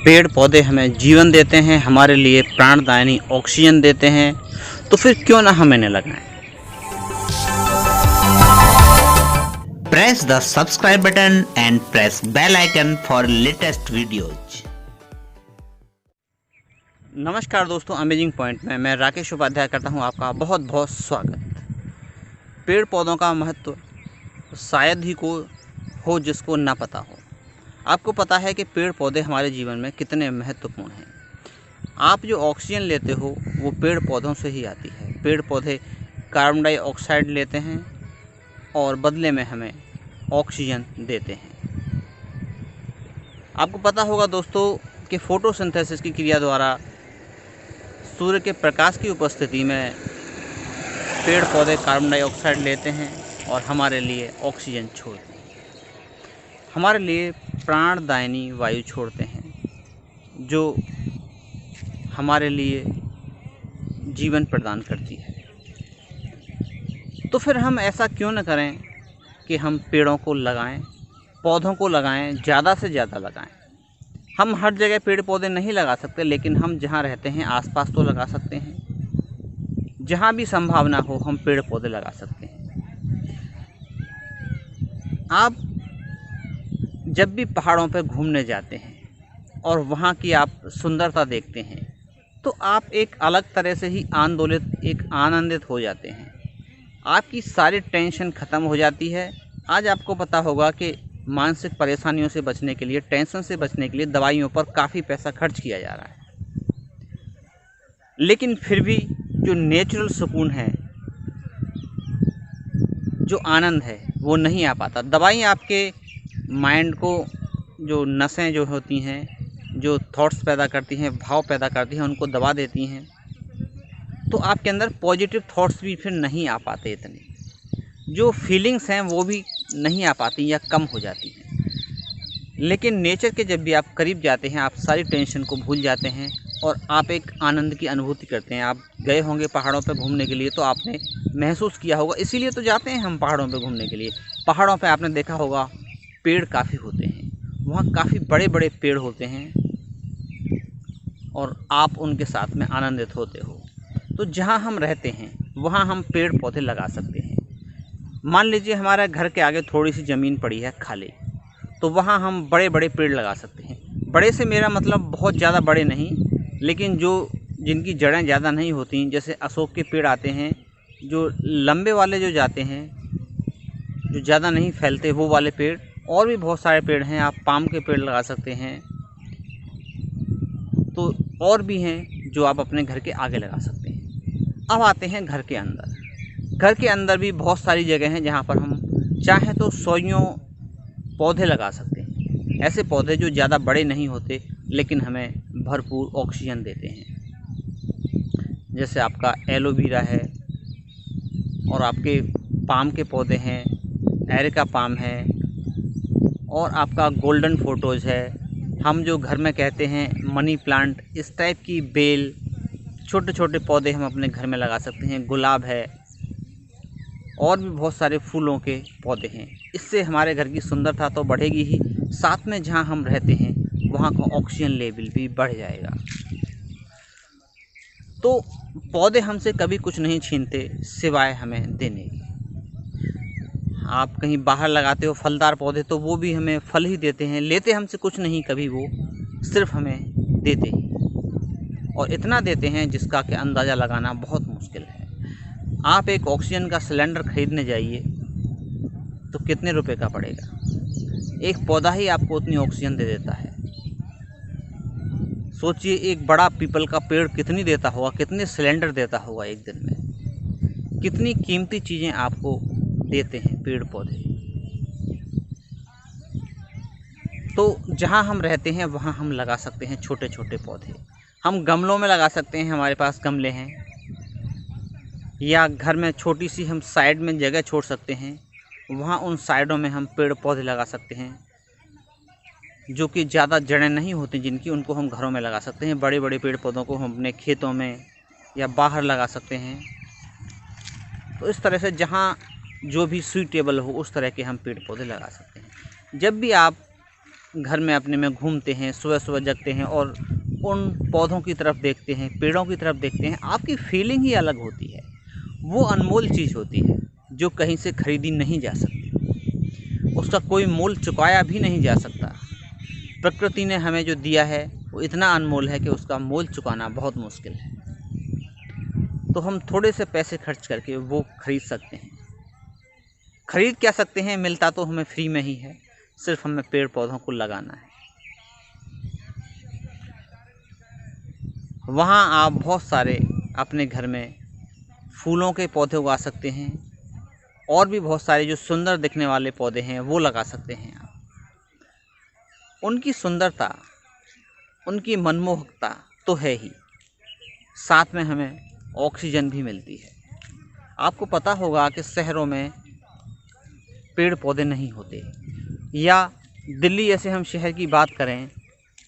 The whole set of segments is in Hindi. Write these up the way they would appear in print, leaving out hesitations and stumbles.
पेड़ पौधे हमें जीवन देते हैं, हमारे लिए प्राणदायिनी ऑक्सीजन देते हैं, तो फिर क्यों ना हम इन्हें लगाएं। Press the subscribe button and press bell icon for latest videos. नमस्कार दोस्तों, अमेजिंग पॉइंट में मैं राकेश उपाध्याय करता हूं आपका बहुत बहुत स्वागत। पेड़ पौधों का महत्व शायद ही कोई हो जिसको ना पता हो। आपको पता है कि पेड़ पौधे हमारे जीवन में कितने महत्वपूर्ण हैं। आप जो ऑक्सीजन लेते हो वो पेड़ पौधों से ही आती है। पेड़ पौधे कार्बन डाइऑक्साइड लेते हैं और बदले में हमें ऑक्सीजन देते हैं। आपको पता होगा दोस्तों कि फोटोसिंथेसिस की क्रिया द्वारा सूर्य के प्रकाश की उपस्थिति में पेड़ पौधे कार्बन डाइऑक्साइड लेते हैं और हमारे लिए ऑक्सीजन छोड़ते हैं, हमारे लिए प्राणदायिनी वायु छोड़ते हैं जो हमारे लिए जीवन प्रदान करती है। तो फिर हम ऐसा क्यों न करें कि हम पेड़ों को लगाएं, पौधों को लगाएं, ज़्यादा से ज़्यादा लगाएं। हम हर जगह पेड़ पौधे नहीं लगा सकते, लेकिन हम जहाँ रहते हैं आसपास तो लगा सकते हैं। जहाँ भी संभावना हो हम पेड़ पौधे लगा सकते हैं। आप जब भी पहाड़ों पर घूमने जाते हैं और वहाँ की आप सुंदरता देखते हैं तो आप एक अलग तरह से ही आनंदित हो जाते हैं। आपकी सारी टेंशन ख़त्म हो जाती है। आज आपको पता होगा कि मानसिक परेशानियों से बचने के लिए, टेंशन से बचने के लिए दवाइयों पर काफ़ी पैसा खर्च किया जा रहा है, लेकिन फिर भी जो नेचुरल सुकून है, जो आनंद है, वो नहीं आ पाता। दवाई आपके माइंड को, जो नसें जो होती हैं, जो थॉट्स पैदा करती हैं, भाव पैदा करती हैं, उनको दबा देती हैं, तो आपके अंदर पॉजिटिव थॉट्स भी फिर नहीं आ पाते। इतने जो फीलिंग्स हैं वो भी नहीं आ पाती या कम हो जाती हैं। लेकिन नेचर के जब भी आप करीब जाते हैं आप सारी टेंशन को भूल जाते हैं और आप एक आनंद की अनुभूति करते हैं। आप गए होंगे पहाड़ों पर घूमने के लिए तो आपने महसूस किया होगा, इसीलिए तो जाते हैं हम पहाड़ों पर घूमने के लिए। पहाड़ों पर आपने देखा होगा पेड़ काफ़ी होते हैं, वहाँ काफ़ी बड़े बड़े पेड़ होते हैं और आप उनके साथ में आनंदित होते हो। तो जहाँ हम रहते हैं वहाँ हम पेड़ पौधे लगा सकते हैं। मान लीजिए हमारे घर के आगे थोड़ी सी ज़मीन पड़ी है खाली, तो वहाँ हम बड़े बड़े पेड़ लगा सकते हैं। बड़े से मेरा मतलब बहुत ज़्यादा बड़े नहीं, लेकिन जिनकी जड़ें ज़्यादा नहीं होती, जैसे अशोक के पेड़ आते हैं जो लंबे वाले जो जाते हैं, जो ज़्यादा नहीं फैलते, वो वाले पेड़। और भी बहुत सारे पेड़ हैं, आप पाम के पेड़ लगा सकते हैं। तो और भी हैं जो आप अपने घर के आगे लगा सकते हैं। अब आते हैं घर के अंदर। घर के अंदर भी बहुत सारी जगह हैं जहाँ पर हम चाहें तो सौयों पौधे लगा सकते हैं। ऐसे पौधे जो ज़्यादा बड़े नहीं होते लेकिन हमें भरपूर ऑक्सीजन देते हैं। जैसे आपका एलोवेरा है और आपके पाम के पौधे हैं, एरिका पाम है और आपका गोल्डन फोटोज़ है। हम जो घर में कहते हैं मनी प्लांट, इस टाइप की बेल, छोटे छोटे पौधे हम अपने घर में लगा सकते हैं। गुलाब है और भी बहुत सारे फूलों के पौधे हैं। इससे हमारे घर की सुंदरता तो बढ़ेगी ही, साथ में जहाँ हम रहते हैं वहाँ का ऑक्सीजन लेवल भी बढ़ जाएगा। तो पौधे हमसे कभी कुछ नहीं छीनते सिवाय हमें देने की। आप कहीं बाहर लगाते हो फलदार पौधे तो वो भी हमें फल ही देते हैं, लेते हमसे कुछ नहीं कभी, वो सिर्फ हमें देते ही, और इतना देते हैं जिसका कि अंदाज़ा लगाना बहुत मुश्किल है। आप एक ऑक्सीजन का सिलेंडर खरीदने जाइए तो कितने रुपए का पड़ेगा। एक पौधा ही आपको उतनी ऑक्सीजन दे देता है। सोचिए एक बड़ा पीपल का पेड़ कितनी देता होगा, कितने सिलेंडर देता होगा एक दिन में। कितनी कीमती चीज़ें आपको देते हैं पेड़ पौधे। तो जहाँ हम रहते हैं वहाँ हम लगा सकते हैं छोटे छोटे पौधे। हम गमलों में लगा सकते हैं, हमारे पास गमले हैं, या घर में छोटी सी हम साइड में जगह छोड़ सकते हैं, वहाँ उन साइडों में हम पेड़ पौधे लगा सकते हैं जो कि ज़्यादा जड़ें नहीं होती जिनकी, उनको हम घरों में लगा सकते हैं। बड़े बड़े पेड़ पौधों को हम अपने खेतों में या बाहर लगा सकते हैं। तो इस तरह से जहाँ जो भी सूटेबल हो उस तरह के हम पेड़ पौधे लगा सकते हैं। जब भी आप घर में अपने में घूमते हैं, सुबह सुबह जगते हैं और उन पौधों की तरफ देखते हैं, पेड़ों की तरफ देखते हैं, आपकी फीलिंग ही अलग होती है। वो अनमोल चीज़ होती है जो कहीं से खरीदी नहीं जा सकती, उसका कोई मोल चुकाया भी नहीं जा सकता। प्रकृति ने हमें जो दिया है वो इतना अनमोल है कि उसका मोल चुकाना बहुत मुश्किल है। तो हम थोड़े से पैसे खर्च करके वो खरीद सकते हैं। खरीद क्या सकते हैं, मिलता तो हमें फ्री में ही है, सिर्फ हमें पेड़ पौधों को लगाना है। वहाँ आप बहुत सारे अपने घर में फूलों के पौधे उगा सकते हैं और भी बहुत सारे जो सुंदर दिखने वाले पौधे हैं वो लगा सकते हैं आप। उनकी सुंदरता, उनकी मनमोहकता तो है ही, साथ में हमें ऑक्सीजन भी मिलती है। आपको पता होगा कि शहरों में पेड़ पौधे नहीं होते, या दिल्ली जैसे हम शहर की बात करें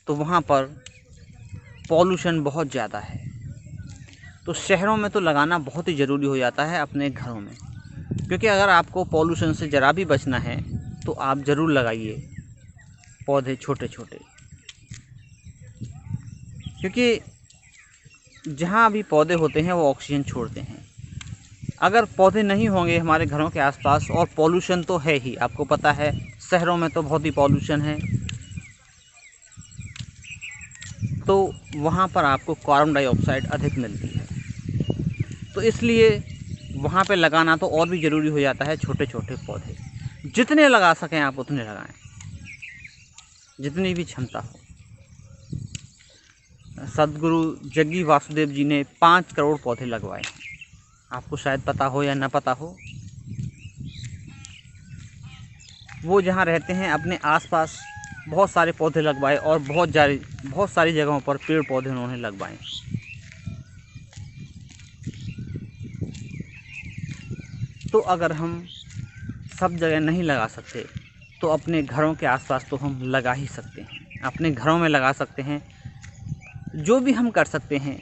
तो वहाँ पर पॉल्यूशन बहुत ज़्यादा है। तो शहरों में तो लगाना बहुत ही ज़रूरी हो जाता है अपने घरों में, क्योंकि अगर आपको पॉल्यूशन से ज़रा भी बचना है तो आप ज़रूर लगाइए पौधे छोटे छोटे, क्योंकि जहाँ भी पौधे होते हैं वो ऑक्सीजन छोड़ते हैं। अगर पौधे नहीं होंगे हमारे घरों के आसपास, और पॉल्यूशन तो है ही, आपको पता है शहरों में तो बहुत ही पॉल्यूशन है, तो वहाँ पर आपको कार्बन डाइऑक्साइड अधिक मिलती है। तो इसलिए वहाँ पे लगाना तो और भी ज़रूरी हो जाता है छोटे छोटे पौधे। जितने लगा सकें आप उतने लगाएं, जितनी भी क्षमता हो। सद्गुरु जग्गी वासुदेव जी ने 5 करोड़ पौधे लगवाए हैं, आपको शायद पता हो या न पता हो। वो जहाँ रहते हैं अपने आसपास बहुत सारे पौधे लगवाए और बहुत सारी जगहों पर पेड़ पौधे उन्होंने लगवाए। तो अगर हम सब जगह नहीं लगा सकते तो अपने घरों के आसपास तो हम लगा ही सकते हैं, अपने घरों में लगा सकते हैं। जो भी हम कर सकते हैं,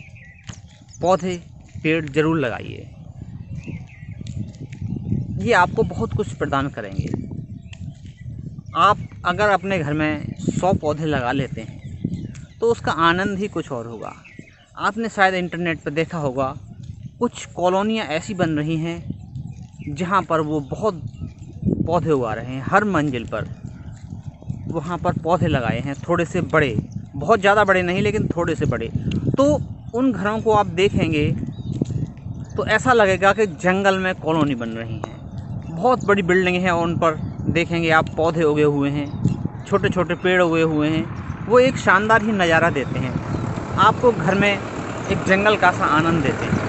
पौधे पेड़ ज़रूर लगाइए, ये आपको बहुत कुछ प्रदान करेंगे। आप अगर अपने घर में 100 पौधे लगा लेते हैं तो उसका आनंद ही कुछ और होगा। आपने शायद इंटरनेट पर देखा होगा, कुछ कॉलोनियाँ ऐसी बन रही हैं जहाँ पर वो बहुत पौधे उगा रहे हैं, हर मंजिल पर वहाँ पर पौधे लगाए हैं, थोड़े से बड़े, बहुत ज़्यादा बड़े नहीं लेकिन थोड़े से बड़े। तो उन घरों को आप देखेंगे तो ऐसा लगेगा कि जंगल में कॉलोनी बन रही है, बहुत बड़ी बिल्डिंग है, उन पर देखेंगे आप पौधे उगे हुए हैं, छोटे छोटे पेड़ उगे हुए हैं, वो एक शानदार ही नज़ारा देते हैं, आपको घर में एक जंगल का सा आनंद देते हैं।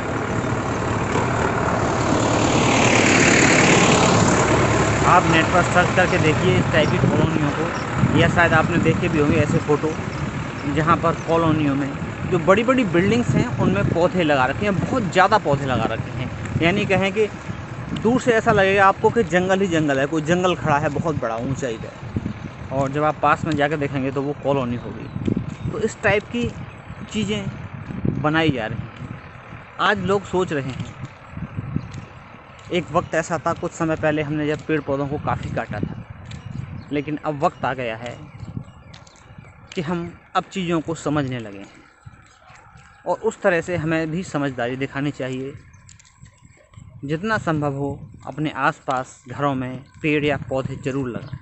आप नेट पर सर्च करके देखिए इस टाइप की कॉलोनियों को, या शायद आपने देखे भी होंगे ऐसे फ़ोटो जहाँ पर कॉलोनियों में जो बड़ी बड़ी बिल्डिंग्स हैं उनमें पौधे लगा रखे हैं, बहुत ज़्यादा पौधे लगा रखे हैं। यानी कहें कि दूर से ऐसा लगेगा आपको कि जंगल ही जंगल है, कोई जंगल खड़ा है बहुत बड़ा ऊंचाई पे, और जब आप पास में जाकर देखेंगे तो वो कॉलोनी होगी। तो इस टाइप की चीज़ें बनाई जा रही हैं, आज लोग सोच रहे हैं। एक वक्त ऐसा था, कुछ समय पहले हमने जब पेड़ पौधों को काफ़ी काटा था, लेकिन अब वक्त आ गया है कि हम अब चीज़ों को समझने लगे हैं, और उस तरह से हमें भी समझदारी दिखानी चाहिए। जितना संभव हो अपने आसपास घरों में पेड़ या पौधे ज़रूर लगाएं।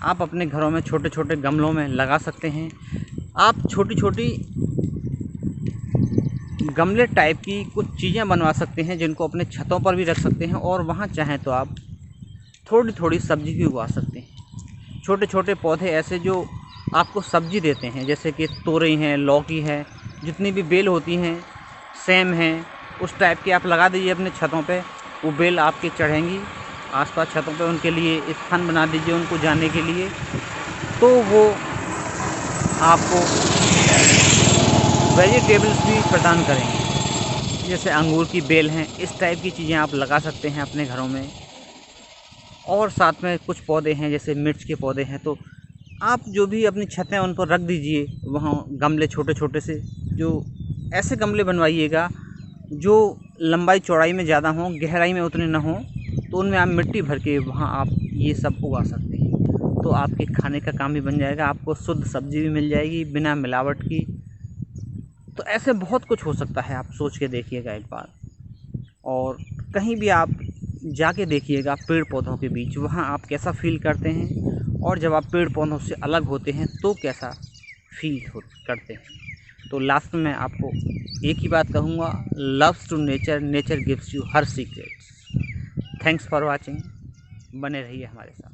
आप अपने घरों में छोटे छोटे गमलों में लगा सकते हैं। आप छोटी छोटी गमले टाइप की कुछ चीज़ें बनवा सकते हैं जिनको अपने छतों पर भी रख सकते हैं, और वहाँ चाहें तो आप थोड़ी थोड़ी सब्ज़ी भी उगा सकते हैं। छोटे छोटे पौधे ऐसे जो आपको सब्ज़ी देते हैं, जैसे कि तोरई हैं, लौकी है, जितनी भी बेल होती हैं, सेम हैं, उस टाइप की आप लगा दीजिए अपने छतों पे। वो बेल आपके चढ़ेंगी आसपास छतों पे, उनके लिए स्थान बना दीजिए उनको जाने के लिए, तो वो आपको वेजिटेबल्स भी प्रदान करेंगे। जैसे अंगूर की बेल हैं, इस टाइप की चीज़ें आप लगा सकते हैं अपने घरों में। और साथ में कुछ पौधे हैं जैसे मिर्च के पौधे हैं, तो आप जो भी अपनी छतें उन पर रख दीजिए, वहाँ गमले छोटे छोटे से, जो ऐसे गमले बनवाइएगा जो लंबाई चौड़ाई में ज़्यादा हों, गहराई में उतने ना हों, तो उनमें आप मिट्टी भर के वहाँ आप ये सब उगा सकते हैं। तो आपके खाने का काम भी बन जाएगा, आपको शुद्ध सब्जी भी मिल जाएगी बिना मिलावट की। तो ऐसे बहुत कुछ हो सकता है, आप सोच के देखिएगा एक बार। और कहीं भी आप जाके देखिएगा पेड़ पौधों के बीच, वहाँ आप कैसा फील करते हैं, और जब आप पेड़ पौधों से अलग होते हैं तो कैसा फील करते हैं। तो लास्ट में मैं आपको एक ही बात कहूँगा, loves to nature, nature gives you her secrets. Thanks for watching. बने रहिए हमारे साथ।